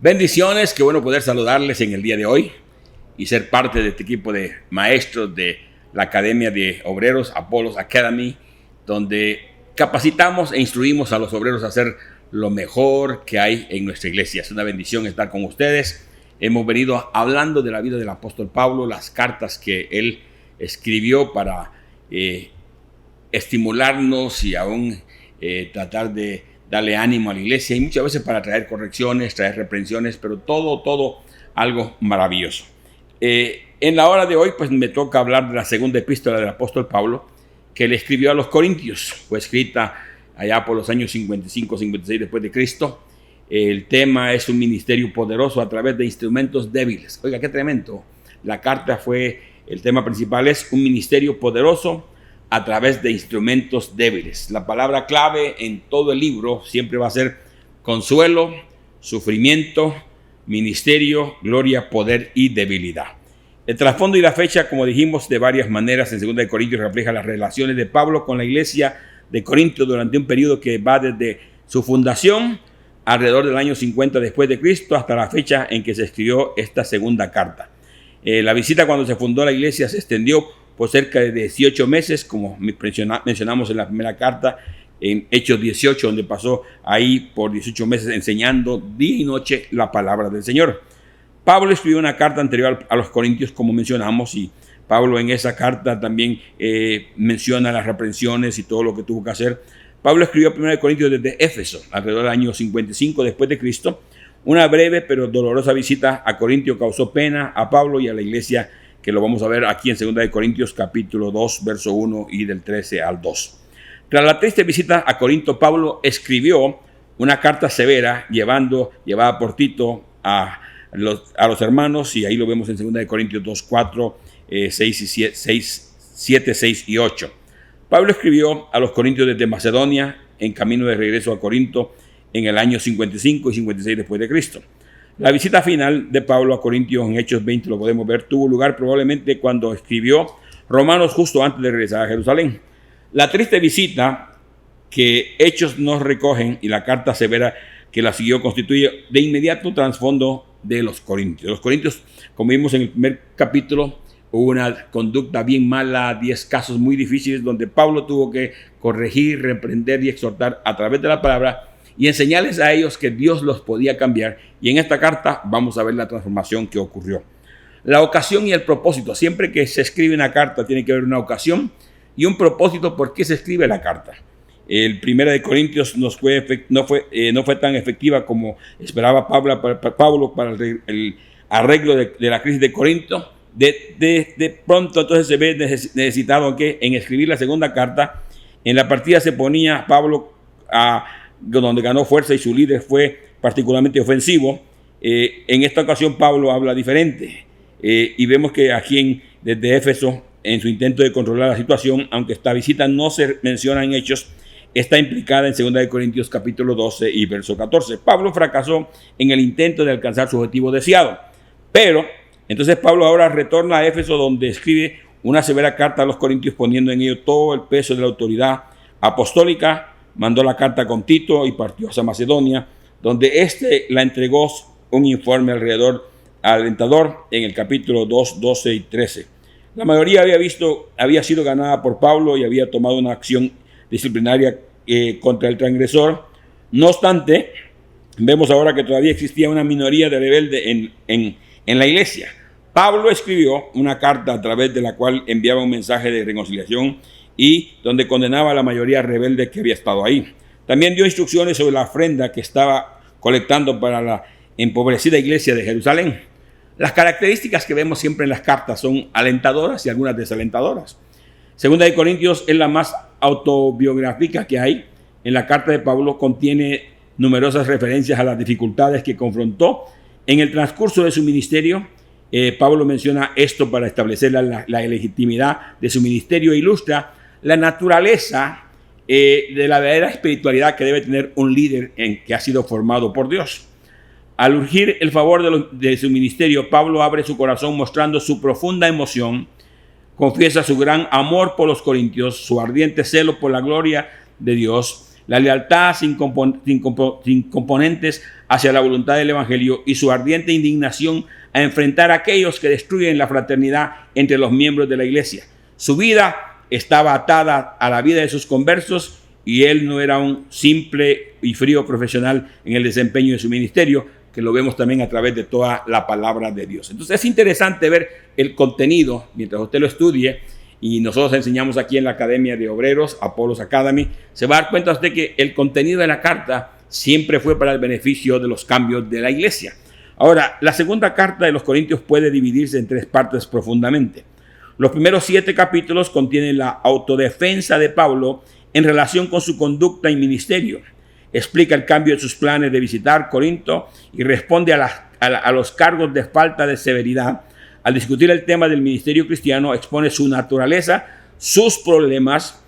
Bendiciones, qué bueno poder saludarles en el día de hoy y ser parte de este equipo de maestros de la Academia de Obreros, Apollos Academy, donde capacitamos e instruimos a los obreros a hacer lo mejor que hay en nuestra iglesia. Es una bendición estar con ustedes. Hemos venido hablando de la vida del apóstol Pablo, las cartas que él escribió para estimularnos y aún tratar de darle ánimo a la iglesia, y muchas veces para traer correcciones, traer reprensiones, pero todo algo maravilloso. En la hora de hoy, pues me toca hablar de la segunda epístola del apóstol Pablo, que le escribió a los Corintios. Fue escrita allá por los años 55-56 después de Cristo. El tema es un ministerio poderoso a través de instrumentos débiles. Oiga, qué tremendo. La carta el tema principal es un ministerio poderoso a través de instrumentos débiles. La palabra clave en todo el libro siempre va a ser consuelo, sufrimiento, ministerio, gloria, poder y debilidad. El trasfondo y la fecha, como dijimos, de varias maneras en 2 Corintios refleja las relaciones de Pablo con la iglesia de Corinto durante un periodo que va desde su fundación alrededor del año 50 después de Cristo hasta la fecha en que se escribió esta segunda carta. La visita cuando se fundó la iglesia se extendió por cerca de 18 meses, como mencionamos en la primera carta, en Hechos 18, donde pasó ahí por 18 meses enseñando día y noche la palabra del Señor. Pablo escribió una carta anterior a los Corintios, como mencionamos, y Pablo en esa carta también menciona las reprensiones y todo lo que tuvo que hacer. Pablo escribió 1 Corintios desde Éfeso, alrededor del año 55 después de Cristo. Una breve pero dolorosa visita a Corintio causó pena a Pablo y a la iglesia, que lo vamos a ver aquí en 2 Corintios capítulo 2, verso 1 y del 13 al 2. Tras la triste visita a Corinto, Pablo escribió una carta severa llevada por Tito a los hermanos, y ahí lo vemos en 2 Corintios 2, 4, 7, 6 y 8. Pablo escribió a los corintios desde Macedonia en camino de regreso a Corinto en el año 55 y 56 después de Cristo. La visita final de Pablo a Corintios en Hechos 20, lo podemos ver, tuvo lugar probablemente cuando escribió Romanos justo antes de regresar a Jerusalén. La triste visita que Hechos nos recogen y la carta severa que la siguió constituye de inmediato trasfondo de los Corintios. Los Corintios, como vimos en el primer capítulo, hubo una conducta bien mala, 10 casos muy difíciles donde Pablo tuvo que corregir, reprender y exhortar a través de la palabra y enseñarles a ellos que Dios los podía cambiar. Y en esta carta vamos a ver la transformación que ocurrió. La ocasión y el propósito. Siempre que se escribe una carta tiene que haber una ocasión y un propósito por qué se escribe la carta. El 1 Corintios no fue tan efectiva como esperaba Pablo para el arreglo de la crisis de Corinto. De pronto entonces se ve necesitado en escribir la segunda carta. En la partida se ponía Pablo donde ganó fuerza y su líder fue particularmente ofensivo. En esta ocasión Pablo habla diferente y vemos que aquí desde Éfeso, en su intento de controlar la situación, aunque esta visita no se menciona en Hechos, está implicada en 2 Corintios capítulo 12 y verso 14. Pablo fracasó en el intento de alcanzar su objetivo deseado, pero entonces Pablo ahora retorna a Éfeso, donde escribe una severa carta a los Corintios, poniendo en ello todo el peso de la autoridad apostólica. Mandó la carta con Tito y partió hacia Macedonia, donde la entregó un informe alentador en el capítulo 2, 12 y 13. La mayoría había sido ganada por Pablo y había tomado una acción disciplinaria contra el transgresor. No obstante, vemos ahora que todavía existía una minoría de rebeldes en la iglesia. Pablo escribió una carta a través de la cual enviaba un mensaje de reconciliación y donde condenaba a la mayoría rebelde que había estado ahí. También dio instrucciones sobre la ofrenda que estaba colectando para la empobrecida iglesia de Jerusalén. Las características que vemos siempre en las cartas son alentadoras y algunas desalentadoras. 2 Corintios es la más autobiográfica que hay. En la carta de Pablo contiene numerosas referencias a las dificultades que confrontó en el transcurso de su ministerio. Pablo menciona esto para establecer la legitimidad de su ministerio e ilustra la naturaleza de la verdadera espiritualidad que debe tener un líder que ha sido formado por Dios. Al urgir el favor de su ministerio, Pablo abre su corazón mostrando su profunda emoción, confiesa su gran amor por los corintios, su ardiente celo por la gloria de Dios, la lealtad sin componentes hacia la voluntad del Evangelio y su ardiente indignación a enfrentar a aquellos que destruyen la fraternidad entre los miembros de la iglesia. Su vida estaba atada a la vida de sus conversos y él no era un simple y frío profesional en el desempeño de su ministerio, que lo vemos también a través de toda la palabra de Dios. Entonces es interesante ver el contenido mientras usted lo estudie, y nosotros enseñamos aquí en la Academia de Obreros, Apollos Academy. Se va a dar cuenta usted que el contenido de la carta siempre fue para el beneficio de los cambios de la iglesia. Ahora, la segunda carta de los Corintios puede dividirse en 3 partes profundamente. Los primeros 7 capítulos contienen la autodefensa de Pablo en relación con su conducta y ministerio. Explica el cambio de sus planes de visitar Corinto y responde a los cargos de falta de severidad. Al discutir el tema del ministerio cristiano, expone su naturaleza, sus problemas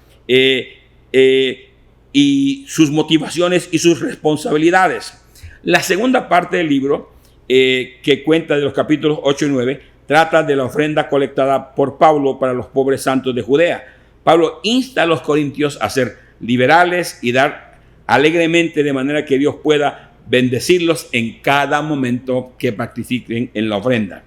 y sus motivaciones y sus responsabilidades. La segunda parte del libro, que cuenta de los capítulos 8 y 9, trata de la ofrenda colectada por Pablo para los pobres santos de Judea. Pablo insta a los corintios a ser liberales y dar alegremente, de manera que Dios pueda bendecirlos en cada momento que participen en la ofrenda.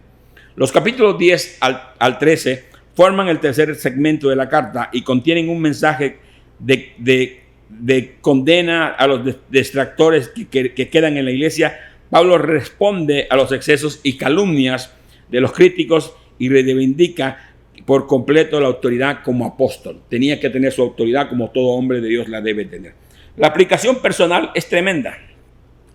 Los capítulos 10 al 13 forman el tercer segmento de la carta y contienen un mensaje de condena a los detractores que quedan en la iglesia. Pablo responde a los excesos y calumnias de los críticos y reivindica por completo la autoridad como apóstol. Tenía que tener su autoridad como todo hombre de Dios la debe tener. La aplicación personal es tremenda.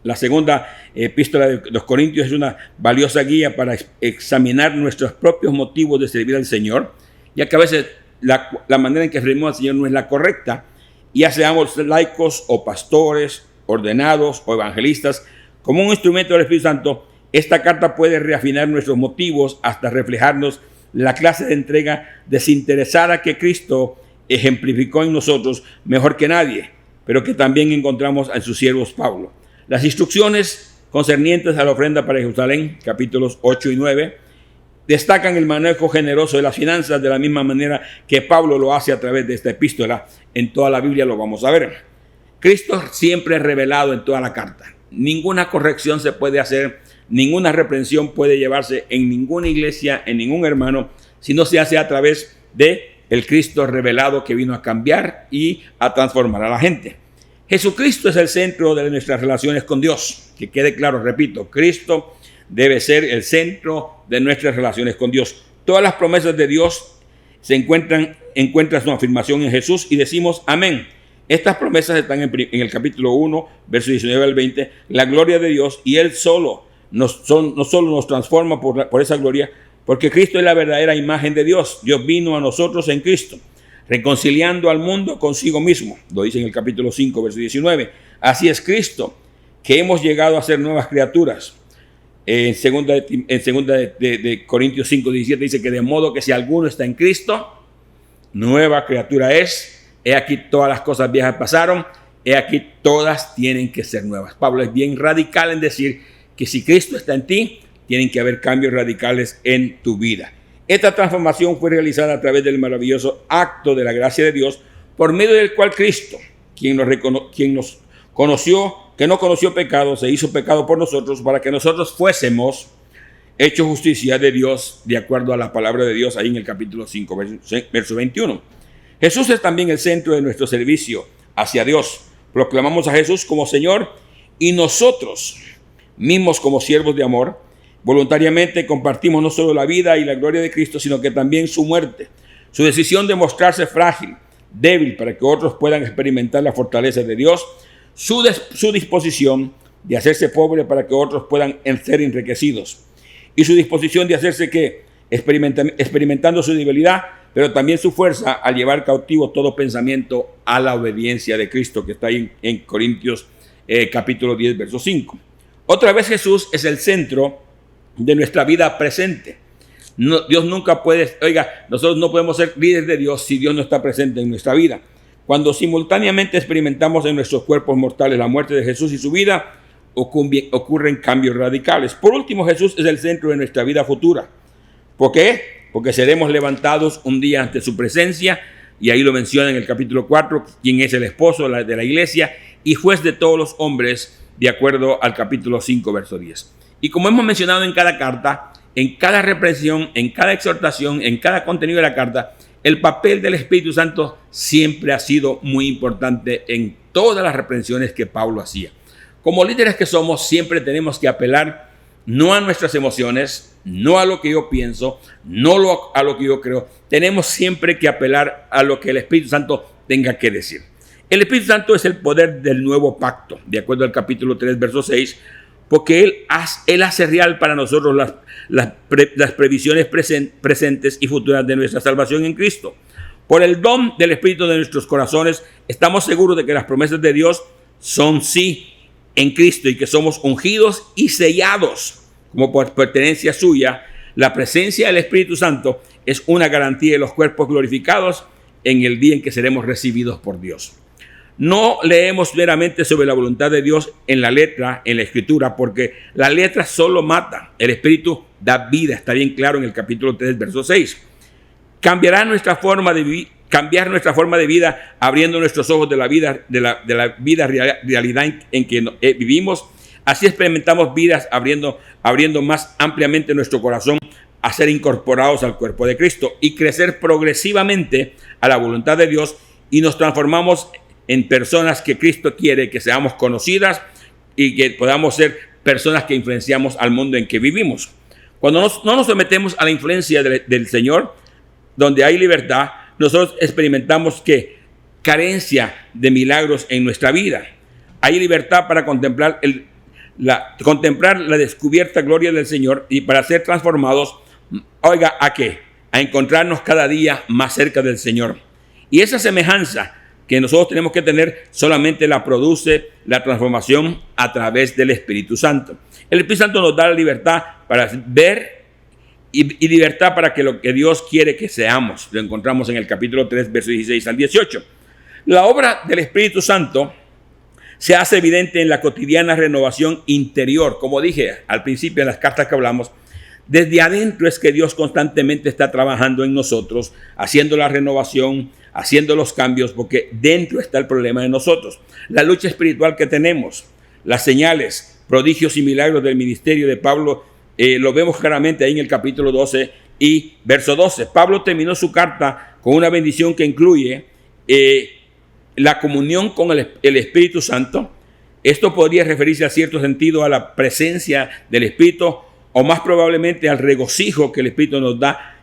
La segunda epístola de los Corintios es una valiosa guía para examinar nuestros propios motivos de servir al Señor, ya que a veces la manera en que servimos al Señor no es la correcta, ya seamos laicos o pastores, ordenados o evangelistas. Como un instrumento del Espíritu Santo, esta carta puede reafinar nuestros motivos hasta reflejarnos la clase de entrega desinteresada que Cristo ejemplificó en nosotros mejor que nadie, pero que también encontramos en sus siervos Pablo. Las instrucciones concernientes a la ofrenda para Jerusalén, capítulos 8 y 9, destacan el manejo generoso de las finanzas de la misma manera que Pablo lo hace a través de esta epístola. En toda la Biblia lo vamos a ver. Cristo siempre es revelado en toda la carta. Ninguna corrección se puede hacer, ninguna reprensión puede llevarse en ninguna iglesia, en ningún hermano, si no se hace a través de el Cristo revelado que vino a cambiar y a transformar a la gente. Jesucristo es el centro de nuestras relaciones con Dios. Que quede claro, repito, Cristo debe ser el centro de nuestras relaciones con Dios. Todas las promesas de Dios encuentran su afirmación en Jesús y decimos amén. Estas promesas están en el capítulo 1, verso 19 al 20. La gloria de Dios, y Él no solo nos transforma por esa gloria, porque Cristo es la verdadera imagen de Dios. Dios vino a nosotros en Cristo, reconciliando al mundo consigo mismo. Lo dice en el capítulo 5, verso 19. Así es Cristo, que hemos llegado a ser nuevas criaturas. En segunda de Corintios 5, 17 dice que de modo que si alguno está en Cristo, nueva criatura es. He aquí todas las cosas viejas pasaron, he aquí todas tienen que ser nuevas. Pablo es bien radical en decir que si Cristo está en ti, tienen que haber cambios radicales en tu vida. Esta transformación fue realizada a través del maravilloso acto de la gracia de Dios, por medio del cual Cristo, quien nos conoció, que no conoció pecado, se hizo pecado por nosotros, para que nosotros fuésemos hechos justicia de Dios, de acuerdo a la palabra de Dios, ahí en el capítulo 5, verso 21. Jesús es también el centro de nuestro servicio hacia Dios. Proclamamos a Jesús como Señor y nosotros mismos como siervos de amor. Voluntariamente compartimos no solo la vida y la gloria de Cristo, sino que también su muerte, su decisión de mostrarse frágil, débil, para que otros puedan experimentar la fortaleza de Dios, su disposición de hacerse pobre para que otros puedan ser enriquecidos, y su disposición de hacerse experimentando su debilidad, pero también su fuerza al llevar cautivo todo pensamiento a la obediencia de Cristo, que está ahí en Corintios capítulo 10, verso 5. Otra vez Jesús es el centro de nuestra vida presente. Dios nunca puede, nosotros no podemos ser líderes de Dios si Dios no está presente en nuestra vida. Cuando simultáneamente experimentamos en nuestros cuerpos mortales la muerte de Jesús y su vida, ocurren cambios radicales. Por último, Jesús es el centro de nuestra vida futura. ¿Por qué? Porque seremos levantados un día ante su presencia, y ahí lo menciona en el capítulo 4, quien es el esposo de la iglesia y juez de todos los hombres, de acuerdo al capítulo 5, verso 10. Y como hemos mencionado en cada carta, en cada reprensión, en cada exhortación, en cada contenido de la carta, el papel del Espíritu Santo siempre ha sido muy importante en todas las reprensiones que Pablo hacía. Como líderes que somos, siempre tenemos que apelar no a nuestras emociones, no a lo que yo pienso, no a lo que yo creo. Tenemos siempre que apelar a lo que el Espíritu Santo tenga que decir. El Espíritu Santo es el poder del nuevo pacto, de acuerdo al capítulo 3, verso 6, porque Él hace real para nosotros las previsiones presentes y futuras de nuestra salvación en Cristo. Por el don del Espíritu de nuestros corazones, estamos seguros de que las promesas de Dios son sí en Cristo y que somos ungidos y sellados como por pertenencia suya. La presencia del Espíritu Santo es una garantía de los cuerpos glorificados en el día en que seremos recibidos por Dios. No leemos meramente sobre la voluntad de Dios en la letra, en la escritura, porque la letra solo mata. El Espíritu da vida, está bien claro en el capítulo 3, verso 6. Cambiar nuestra forma de vida, abriendo nuestros ojos de la vida realidad en que vivimos. Así experimentamos vidas, abriendo más ampliamente nuestro corazón a ser incorporados al cuerpo de Cristo y crecer progresivamente a la voluntad de Dios, y nos transformamos en personas que Cristo quiere que seamos conocidas y que podamos ser personas que influenciamos al mundo en que vivimos. Cuando no nos sometemos a la influencia del Señor, donde hay libertad, nosotros experimentamos carencia de milagros en nuestra vida. Hay libertad para contemplar la descubierta gloria del Señor y para ser transformados, ¿a qué? A encontrarnos cada día más cerca del Señor. Y esa semejanza que nosotros tenemos que tener solamente la produce la transformación a través del Espíritu Santo. El Espíritu Santo nos da la libertad para ver y libertad para que lo que Dios quiere que seamos. Lo encontramos en el capítulo 3, versos 16 al 18. La obra del Espíritu Santo se hace evidente en la cotidiana renovación interior. Como dije al principio en las cartas que hablamos, desde adentro es que Dios constantemente está trabajando en nosotros, haciendo la renovación, haciendo los cambios, porque dentro está el problema de nosotros. La lucha espiritual que tenemos, las señales, prodigios y milagros del ministerio de Pablo, lo vemos claramente ahí en el capítulo 12 y verso 12. Pablo terminó su carta con una bendición que incluye la comunión con el Espíritu Santo. Esto podría referirse a cierto sentido a la presencia del Espíritu, o más probablemente al regocijo que el Espíritu nos da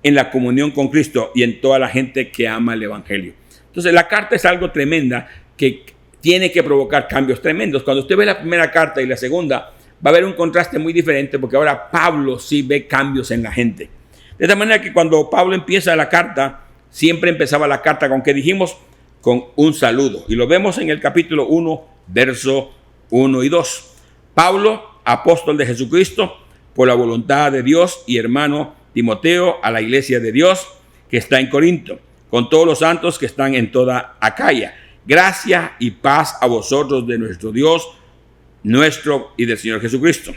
en la comunión con Cristo y en toda la gente que ama el Evangelio. Entonces la carta es algo tremenda que tiene que provocar cambios tremendos. Cuando usted ve la primera carta y la segunda, va a haber un contraste muy diferente, porque ahora Pablo sí ve cambios en la gente. De esta manera que cuando Pablo empieza la carta, siempre empezaba la carta con, ¿qué dijimos? Con un saludo. Y lo vemos en el capítulo 1, verso 1 y 2. Pablo, apóstol de Jesucristo, por la voluntad de Dios, y hermano Timoteo, a la iglesia de Dios que está en Corinto, con todos los santos que están en toda Acaya. Gracia y paz a vosotros de nuestro Dios, nuestro y del Señor Jesucristo.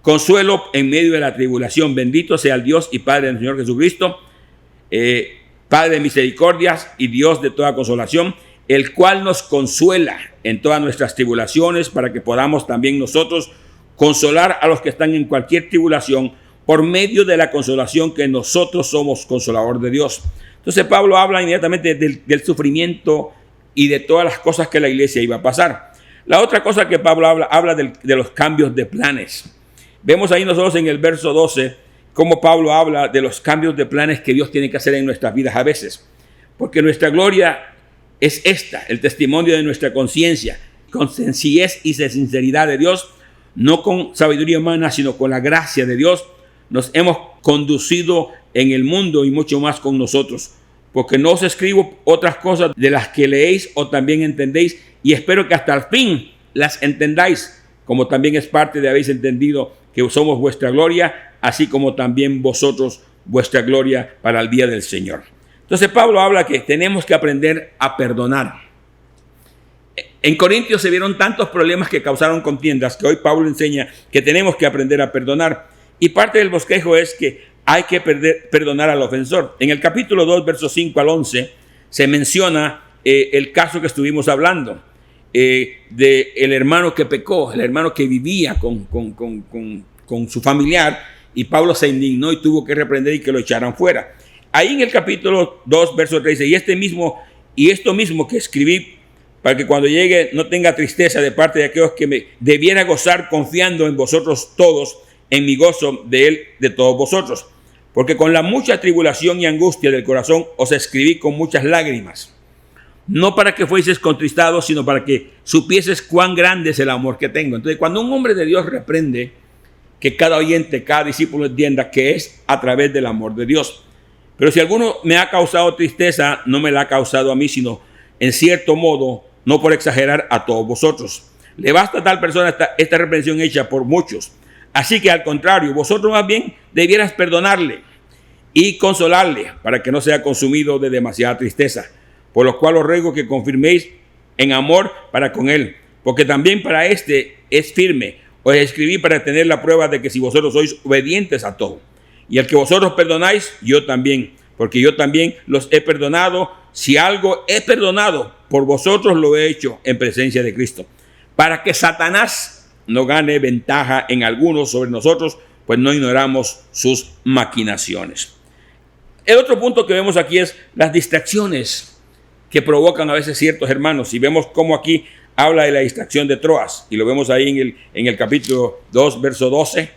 Consuelo en medio de la tribulación. Bendito sea el Dios y Padre del Señor Jesucristo, Padre de misericordias y Dios de toda consolación, el cual nos consuela en todas nuestras tribulaciones, para que podamos también nosotros consolar a los que están en cualquier tribulación por medio de la consolación que nosotros somos consolador de Dios. Entonces Pablo habla inmediatamente del sufrimiento y de todas las cosas que la iglesia iba a pasar. La otra cosa que Pablo habla de los cambios de planes. Vemos ahí nosotros en el verso 12 cómo Pablo habla de los cambios de planes que Dios tiene que hacer en nuestras vidas a veces. Porque nuestra gloria es el testimonio de nuestra conciencia, con sencillez y sinceridad de Dios, no con sabiduría humana, sino con la gracia de Dios. Nos hemos conducido en el mundo y mucho más con nosotros, porque no os escribo otras cosas de las que leéis o también entendéis, y espero que hasta el fin las entendáis, como también es parte de habéis entendido que somos vuestra gloria, así como también vosotros vuestra gloria para el día del Señor. Entonces Pablo habla que tenemos que aprender a perdonar. En Corintios se vieron tantos problemas que causaron contiendas, que hoy Pablo enseña que tenemos que aprender a perdonar. Y parte del bosquejo es que hay que perdonar al ofensor. En el capítulo 2, versos 5 al 11, se menciona el caso que estuvimos hablando, de el hermano que pecó, el hermano que vivía con su familiar, y Pablo se indignó y tuvo que reprender y que lo echaran fuera. Ahí en el capítulo 2, verso 13, y esto mismo que escribí, para que cuando llegue no tenga tristeza de parte de aquellos que me debiera gozar confiando en vosotros todos, en mi gozo de él, de todos vosotros. Porque con la mucha tribulación y angustia del corazón os escribí con muchas lágrimas, no para que fueseis contristados, sino para que supieses cuán grande es el amor que tengo. Entonces, cuando un hombre de Dios reprende, que cada oyente, cada discípulo entienda que es a través del amor de Dios. Pero si alguno me ha causado tristeza, no me la ha causado a mí, sino en cierto modo, no por exagerar, a todos vosotros. Le basta a tal persona esta reprensión hecha por muchos. Así que al contrario, vosotros más bien debieras perdonarle y consolarle para que no sea consumido de demasiada tristeza. Por lo cual os ruego que confirméis en amor para con él, porque también para este es firme. Os escribí para tener la prueba de que si vosotros sois obedientes a todo. Y al que vosotros perdonáis, yo también, porque yo también los he perdonado. Si algo he perdonado por vosotros, lo he hecho en presencia de Cristo, para que Satanás no gane ventaja en algunos sobre nosotros, pues no ignoramos sus maquinaciones. El otro punto que vemos aquí es las distracciones que provocan a veces ciertos hermanos. Y vemos cómo aquí habla de la distracción de Troas, y lo vemos ahí en el capítulo 2, verso 12.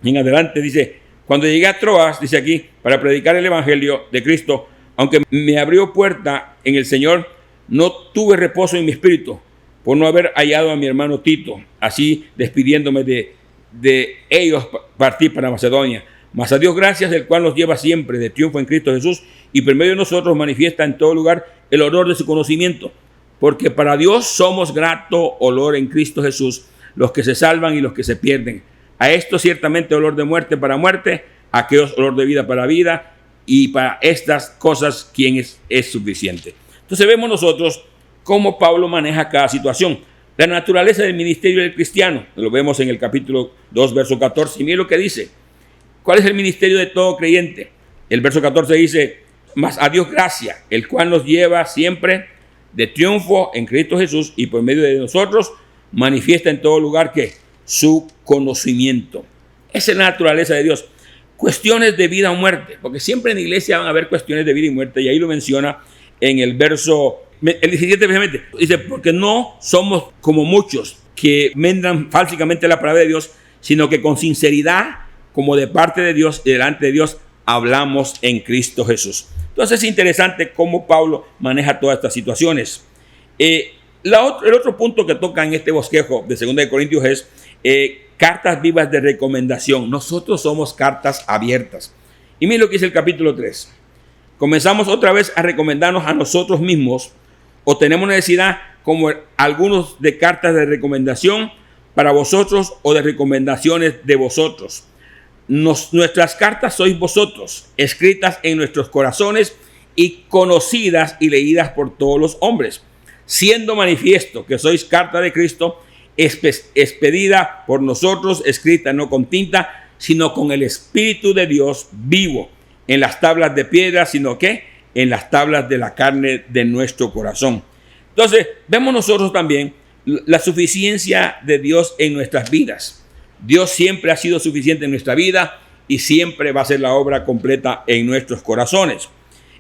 En adelante dice: cuando llegué a Troas, dice aquí, para predicar el evangelio de Cristo, aunque me abrió puerta en el Señor, no tuve reposo en mi espíritu por no haber hallado a mi hermano Tito. Así, despidiéndome de ellos, partí para Macedonia. Mas a Dios gracias, el cual nos lleva siempre de triunfo en Cristo Jesús, y por medio de nosotros manifiesta en todo lugar el olor de su conocimiento. Porque para Dios somos grato olor en Cristo Jesús, los que se salvan y los que se pierden. A esto ciertamente olor de muerte para muerte, a aquellos olor de vida para vida, y para estas cosas quien es suficiente. Entonces vemos nosotros cómo Pablo maneja cada situación. La naturaleza del ministerio del cristiano, lo vemos en el capítulo 2, verso 14, y miren lo que dice. ¿Cuál es el ministerio de todo creyente? El verso 14 dice: mas a Dios gracia, el cual nos lleva siempre de triunfo en Cristo Jesús, y por medio de nosotros manifiesta en todo lugar que su conocimiento. Esa es la naturaleza de Dios. Cuestiones de vida o muerte, porque siempre en la iglesia van a haber cuestiones de vida y muerte, y ahí lo menciona en el verso, el 17 precisamente, dice: porque no somos como muchos que mendan falsamente la palabra de Dios, sino que con sinceridad, como de parte de Dios y delante de Dios, hablamos en Cristo Jesús. Entonces es interesante cómo Pablo maneja todas estas situaciones. El otro punto que toca en este bosquejo de 2 de Corintios es cartas vivas de recomendación. Nosotros somos cartas abiertas. Y miren lo que dice el capítulo 3. Comenzamos otra vez a recomendarnos a nosotros mismos, o tenemos necesidad, como algunos, de cartas de recomendación para vosotros o de recomendaciones de vosotros. Nuestras cartas sois vosotros, escritas en nuestros corazones y conocidas y leídas por todos los hombres, siendo manifiesto que sois carta de Cristo, expedida por nosotros, escrita no con tinta, sino con el Espíritu de Dios vivo, en las tablas de piedra, sino que en las tablas de la carne de nuestro corazón. Entonces, vemos nosotros también la suficiencia de Dios en nuestras vidas. Dios siempre ha sido suficiente en nuestra vida y siempre va a ser la obra completa en nuestros corazones.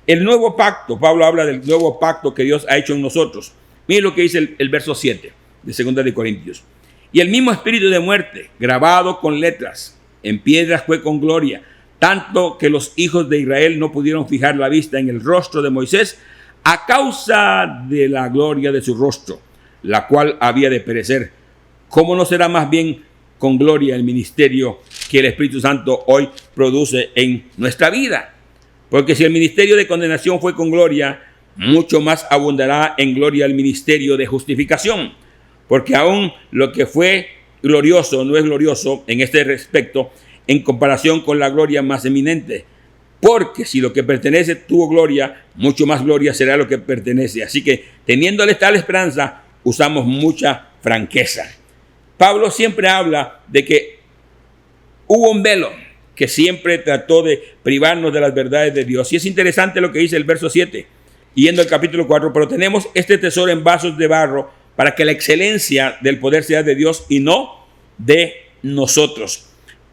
El nuevo pacto, Pablo habla del nuevo pacto que Dios ha hecho en nosotros. Miren lo que dice el verso 7 de 2 de Corintios. Y el mismo espíritu de muerte, grabado con letras en piedras, fue con gloria, tanto que los hijos de Israel no pudieron fijar la vista en el rostro de Moisés a causa de la gloria de su rostro, la cual había de perecer. ¿Cómo no será más bien con gloria el ministerio que el Espíritu Santo hoy produce en nuestra vida? Porque si el ministerio de condenación fue con gloria, mucho más abundará en gloria el ministerio de justificación. Porque aún lo que fue glorioso no es glorioso en este respecto en comparación con la gloria más eminente. Porque si lo que pertenece tuvo gloria, mucho más gloria será lo que pertenece. Así que, teniéndole tal esperanza, usamos mucha franqueza. Pablo siempre habla de que hubo un velo que siempre trató de privarnos de las verdades de Dios. Y es interesante lo que dice el verso 7. yendo al capítulo 4, pero tenemos este tesoro en vasos de barro para que la excelencia del poder sea de Dios y no de nosotros.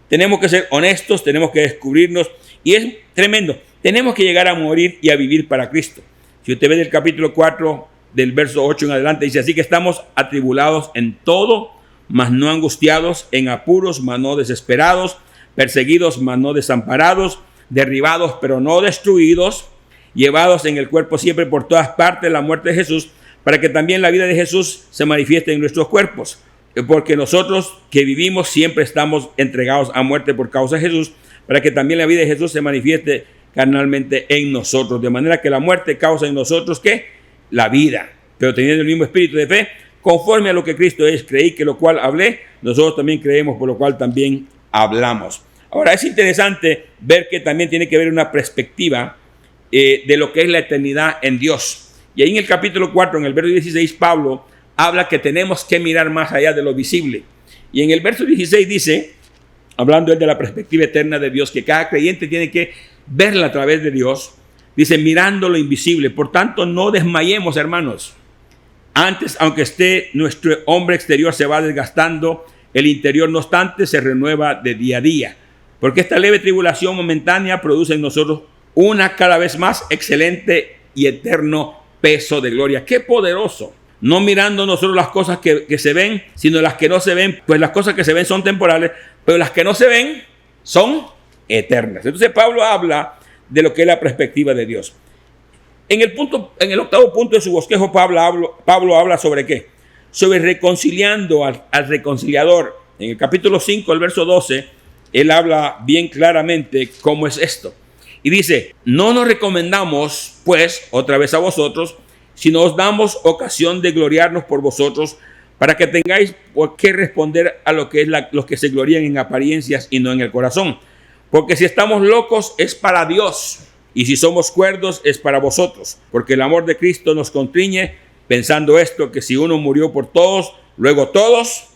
Tenemos que ser honestos, tenemos que descubrirnos y es tremendo. Tenemos que llegar a morir y a vivir para Cristo. Si usted ve del capítulo 4, del verso 8 en adelante, dice: así que estamos atribulados en todo, mas no angustiados, en apuros, mas no desesperados, perseguidos, mas no desamparados, derribados, pero no destruidos, llevados en el cuerpo siempre por todas partes la muerte de Jesús, para que también la vida de Jesús se manifieste en nuestros cuerpos. Porque nosotros que vivimos siempre estamos entregados a muerte por causa de Jesús, para que también la vida de Jesús se manifieste carnalmente en nosotros. De manera que la muerte causa en nosotros, ¿qué? La vida. Pero teniendo el mismo espíritu de fe, conforme a lo que Cristo es, creí, que lo cual hablé, nosotros también creemos, por lo cual también hablamos. Ahora, es interesante ver que también tiene que haber una perspectiva de lo que es la eternidad en Dios. Y ahí en el capítulo 4, en el verso 16, Pablo habla que tenemos que mirar más allá de lo visible. Y en el verso 16 dice, hablando de la perspectiva eterna de Dios, que cada creyente tiene que verla a través de Dios, dice: mirando lo invisible. Por tanto, no desmayemos, hermanos. Antes, aunque esté nuestro hombre exterior se va desgastando, el interior, no obstante, se renueva de día a día. Porque esta leve tribulación momentánea produce en nosotros una cada vez más excelente y eterno peso de gloria. ¡Qué poderoso! No mirando nosotros las cosas que se ven, sino las que no se ven. Pues las cosas que se ven son temporales, pero las que no se ven son eternas. Entonces Pablo habla de lo que es la perspectiva de Dios. En el octavo punto de su bosquejo, Pablo habla sobre ¿qué? Sobre reconciliando al reconciliador. En el capítulo 5, el verso 12, él habla bien claramente cómo es esto. Y dice: no nos recomendamos, pues, otra vez a vosotros, sino os damos ocasión de gloriarnos por vosotros, para que tengáis por qué responder a lo que es los que se glorían en apariencias y no en el corazón. Porque si estamos locos es para Dios, y si somos cuerdos es para vosotros, porque el amor de Cristo nos constriñe, pensando esto, que si uno murió por todos, luego todos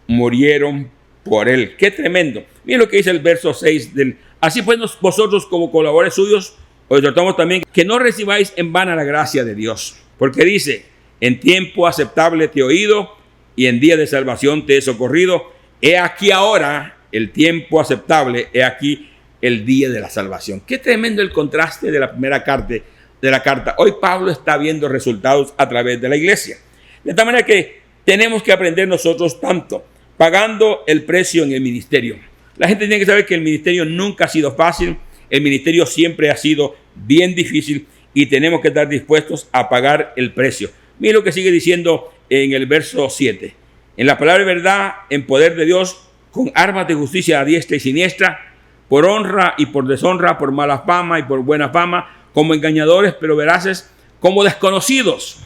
murieron por él. ¡Qué tremendo! Miren lo que dice el verso 6 del: así pues vosotros, como colaboradores suyos, os exhortamos también que no recibáis en vano la gracia de Dios. Porque dice: en tiempo aceptable te he oído, y en día de salvación te he socorrido. He aquí ahora el tiempo aceptable, he aquí el día de la salvación. Qué tremendo el contraste de la primera carta. Hoy Pablo está viendo resultados a través de la iglesia. De tal manera que tenemos que aprender nosotros tanto, pagando el precio en el ministerio. La gente tiene que saber que el ministerio nunca ha sido fácil, el ministerio siempre ha sido bien difícil y tenemos que estar dispuestos a pagar el precio. Mira lo que sigue diciendo en el verso 7. En la palabra de verdad, en poder de Dios, con armas de justicia a diestra y siniestra, por honra y por deshonra, por mala fama y por buena fama, como engañadores pero veraces, como desconocidos,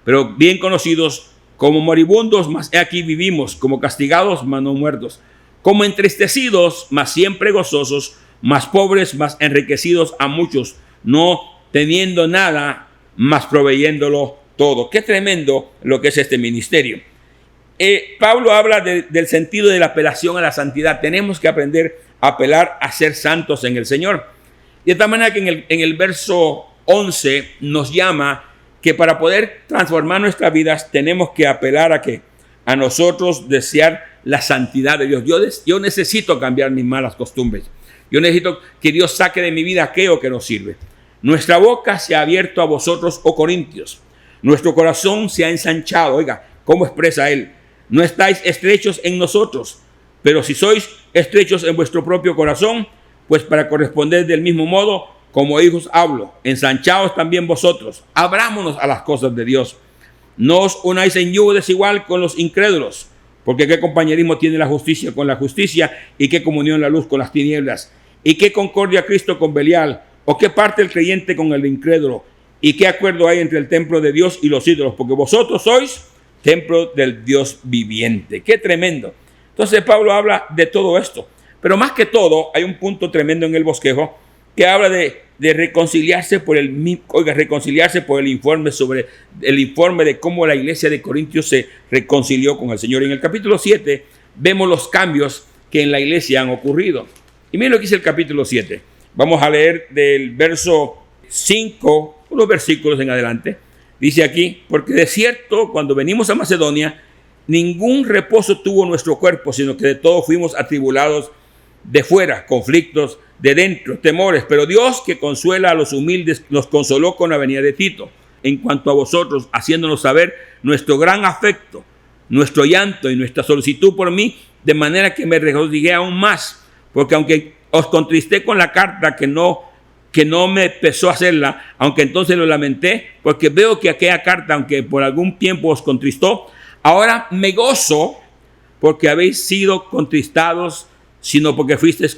pero bien conocidos, como moribundos, mas he aquí vivimos, como castigados, mas no muertos, como entristecidos, mas siempre gozosos, mas pobres, mas enriquecidos a muchos, no teniendo nada, mas proveyéndolo todo. Qué tremendo lo que es este ministerio. Pablo habla del sentido de la apelación a la santidad. Tenemos que aprender a apelar a ser santos en el Señor. De tal manera que en el verso 11 nos llama que para poder transformar nuestras vidas tenemos que apelar a ¿qué? A nosotros desear la santidad de Dios. Yo necesito cambiar mis malas costumbres. Yo necesito que Dios saque de mi vida aquello que no sirve. Nuestra boca se ha abierto a vosotros, oh Corintios. Nuestro corazón se ha ensanchado. Oiga, ¿cómo expresa él? No estáis estrechos en nosotros, pero si sois estrechos en vuestro propio corazón, pues para corresponder del mismo modo, como hijos hablo, ensanchaos también vosotros, abrámonos a las cosas de Dios. No os unáis en yugo desigual con los incrédulos, porque qué compañerismo tiene la justicia con la justicia, y qué comunión la luz con las tinieblas, y qué concordia Cristo con Belial, o qué parte el creyente con el incrédulo, y qué acuerdo hay entre el templo de Dios y los ídolos, porque vosotros sois templo del Dios viviente. ¡Qué tremendo! Entonces Pablo habla de todo esto. Pero más que todo, hay un punto tremendo en el bosquejo que habla de reconciliarse por el informe de cómo la iglesia de Corintios se reconcilió con el Señor. En el capítulo 7 vemos los cambios que en la iglesia han ocurrido. Y miren lo que dice el capítulo 7. Vamos a leer del verso 5 unos versículos en adelante, dice aquí, porque de cierto, cuando venimos a Macedonia, ningún reposo tuvo nuestro cuerpo, sino que de todo fuimos atribulados de fuera, conflictos de dentro, temores. Pero Dios, que consuela a los humildes, nos consoló con la venida de Tito, en cuanto a vosotros, haciéndonos saber nuestro gran afecto, nuestro llanto y nuestra solicitud por mí, de manera que me regocijé aún más, porque aunque os contristé con la carta que no me pesó hacerla, aunque entonces lo lamenté, porque veo que aquella carta, aunque por algún tiempo os contristó, ahora me gozo porque habéis sido contristados, sino porque fuisteis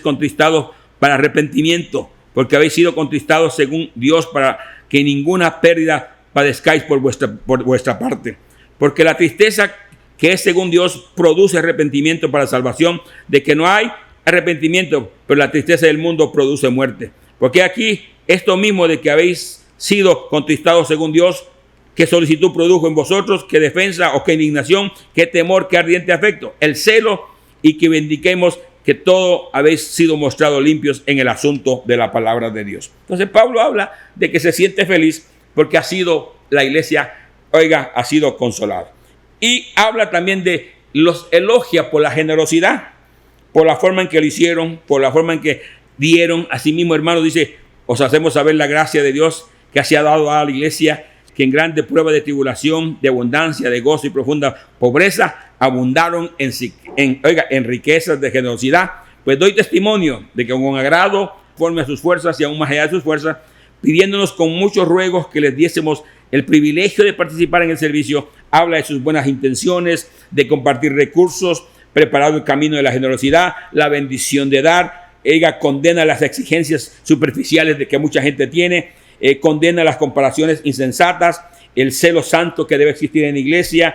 contristados para arrepentimiento, porque habéis sido contristados según Dios, para que ninguna pérdida padezcáis por vuestra parte. Porque la tristeza que es según Dios produce arrepentimiento para salvación, de que no hay arrepentimiento, pero la tristeza del mundo produce muerte. Porque aquí esto mismo de que habéis sido contristados según Dios, ¿qué solicitud produjo en vosotros? ¿Qué defensa o qué indignación? ¿Qué temor? ¿Qué ardiente afecto? El celo, y que bendiquemos que todo habéis sido mostrados limpios en el asunto de la palabra de Dios. Entonces Pablo habla de que se siente feliz porque ha sido la iglesia, ha sido consolada. Y habla también de los elogia por la generosidad, por la forma en que lo hicieron, por la forma en que dieron. Asimismo, hermanos, dice, os hacemos saber la gracia de Dios que se ha dado a la iglesia, que en grande prueba de tribulación, de abundancia, de gozo y profunda pobreza, abundaron en riquezas de generosidad. Pues doy testimonio de que con agrado, conforme a sus fuerzas y aún más allá de sus fuerzas, pidiéndonos con muchos ruegos que les diésemos el privilegio de participar en el servicio, habla de sus buenas intenciones, de compartir recursos, preparado el camino de la generosidad, la bendición de dar. Ella condena las exigencias superficiales de que mucha gente tiene, condena las comparaciones insensatas, el celo santo que debe existir en la iglesia,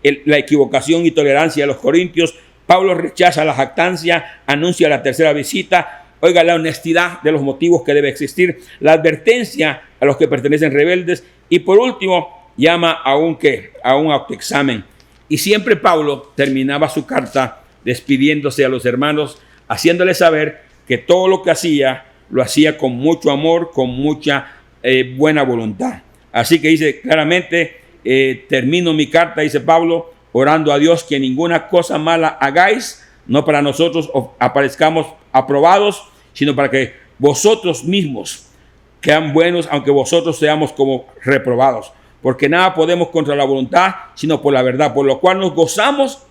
la equivocación y tolerancia de los corintios. Pablo rechaza la jactancia, anuncia la tercera visita, la honestidad de los motivos que debe existir, la advertencia a los que pertenecen rebeldes, y por último llama a un autoexamen. Y siempre Pablo terminaba su carta despidiéndose a los hermanos, haciéndoles saber que todo lo que hacía, lo hacía con mucho amor, con mucha buena voluntad. Así que dice claramente, termino mi carta, dice Pablo, orando a Dios que ninguna cosa mala hagáis, no para nosotros aparezcamos aprobados, sino para que vosotros mismos sean buenos, aunque vosotros seamos como reprobados. Porque nada podemos contra la voluntad, sino por la verdad, por lo cual nos gozamos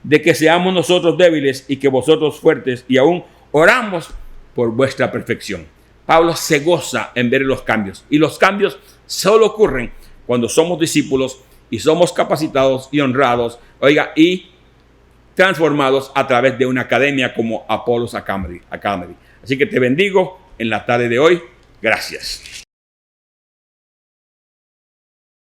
de que seamos nosotros débiles y que vosotros fuertes, y aún oramos por vuestra perfección. Pablo se goza en ver los cambios, y los cambios solo ocurren cuando somos discípulos y somos capacitados y honrados, y transformados a través de una academia como Apollos Academy. Así que te bendigo en la tarde de hoy. Gracias.